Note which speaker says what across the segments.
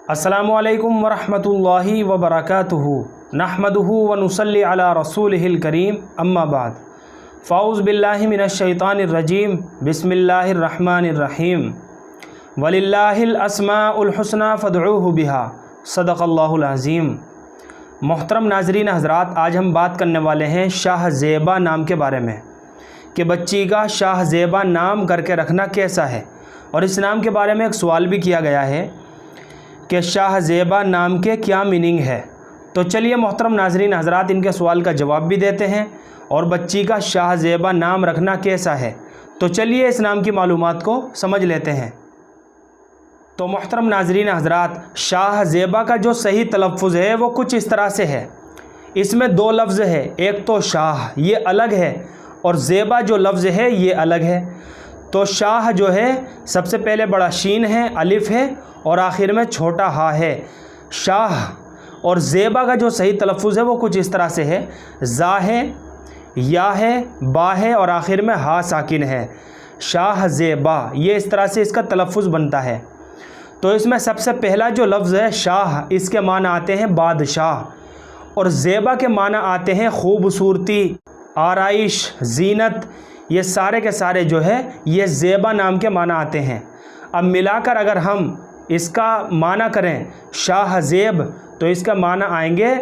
Speaker 1: अस्सलामुअलैकुम वरहमतुल्लाहि वबरकातुहू नहमदुहू व नुसल्ली अला रसूलिहिल करीम अम्मा बाद फ़ाउज़ बिल्लाहि मिनश शैतानिर रजीम बिस्मिल्लाहिर रहमानिर रहीम वलिल्लाहिल अस्माउल हुस्ना फ़दऊहु बिहा सदक़ल्लाहुल अज़ीम। मोहतरम नाज़रीन हज़रात, आज हम बात करने वाले हैं शाह ज़ेबा नाम के बारे में कि बच्ची का शाह ज़ेबा नाम करके रखना कैसा है। और इस नाम के बारे में एक सवाल भी किया गया है कि शाह ज़ेबा नाम के क्या मीनिंग है। तो चलिए मोहतरम नाज़रीन हज़रात, इनके सवाल का जवाब भी देते हैं और बच्ची का शाह ज़ेबा नाम रखना कैसा है। तो चलिए इस नाम की मालूमात को समझ लेते हैं। तो मोहतरम नाज़रीन हज़रात, शाह ज़ेबा का जो सही तलफ़्फ़ुज़ है वो कुछ इस तरह से है। इसमें दो लफ्ज़ है, एक तो शाह ये अलग है और ज़ेबा जो लफ्ज़ है ये अलग है। तो शाह जो है सबसे पहले बड़ा शीन है, अलिफ़ है और आखिर में छोटा हा है शाह। और ज़ेबा का जो सही तलफ़्फ़ुज़ है वो कुछ इस तरह से है, ज़ा है, या है, बा है और आखिर में हा साकिन है। शाह ज़ेबा, ये इस तरह से इसका तलफ़्फ़ुज़ बनता है। तो इसमें सबसे पहला जो लफ्ज़ है शाह, इसके माना आते हैं बादशाह और ज़ेबा के माना आते हैं खूबसूरती, आराइश, ज़ीनत। ये सारे के सारे जो है ये ज़ेबा नाम के माना आते हैं। अब मिलाकर अगर हम इसका माना करें शाह ज़ेब तो इसका माना आएंगे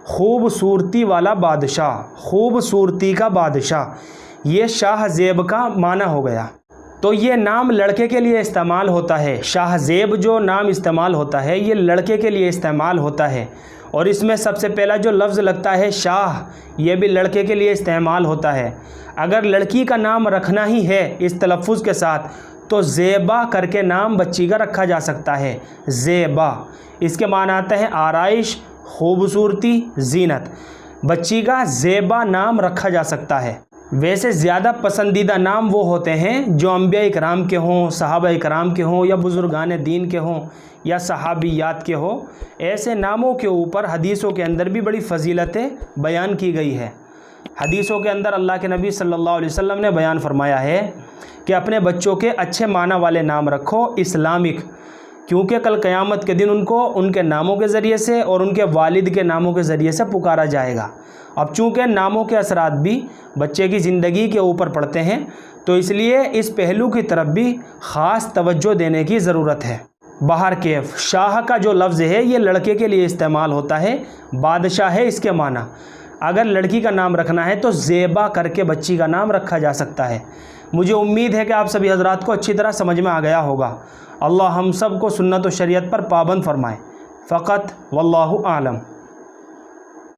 Speaker 1: खूबसूरती वाला बादशाह, खूबसूरती का बादशाह। ये शाह ज़ेब का माना हो गया। तो ये नाम लड़के के लिए इस्तेमाल होता है। शाह ज़ेब जो नाम इस्तेमाल होता है ये लड़के के लिए इस्तेमाल होता है। और इसमें सबसे पहला जो लफ्ज़ लगता है शाह, ये भी लड़के के लिए इस्तेमाल होता है। अगर लड़की का नाम रखना ही है इस तलफ़्फ़ुज़ के साथ तो ज़ेबा करके नाम बच्ची का रखा जा सकता है। ज़ेबा, इसके माना आता है आराइश, खूबसूरती, ज़ीनत। बच्ची का ज़ेबा नाम रखा जा सकता है। वैसे ज़्यादा पसंदीदा नाम वो होते हैं जो अंबिया इकराम के हों, सहाबा इकराम के हों या बुज़ुर्गान दीन के हों या सहाबियात के हों। ऐसे नामों के ऊपर हदीसों के अंदर भी बड़ी फ़जीलतें बयान की गई है। हदीसों के अंदर अल्लाह के नबी सल्लल्लाहु अलैहि वसल्लम ने बयान फरमाया है कि अपने बच्चों के अच्छे माना वाले नाम रखो, इस्लामिक, क्योंकि कल क़यामत के दिन उनको उनके नामों के ज़रिए से और उनके वालिद के नामों के ज़रिए से पुकारा जाएगा। अब चूँकि नामों के असरात भी बच्चे की ज़िंदगी के ऊपर पड़ते हैं तो इसलिए इस पहलू की तरफ भी ख़ास तवज्जो देने की ज़रूरत है। बाहर कैफ, शाह का जो लफ्ज़ है ये लड़के के लिए इस्तेमाल होता है, बादशाह है इसके माना। अगर लड़की का नाम रखना है तो ज़ेबा करके बच्ची का नाम रखा जा सकता है। मुझे उम्मीद है कि आप सभी हज़रात को अच्छी तरह समझ में आ गया होगा। अल्लाह हम सब को सुन्नत व शरीयत पर पाबंद फरमाए। फ़क़त वल्लाहु आलम।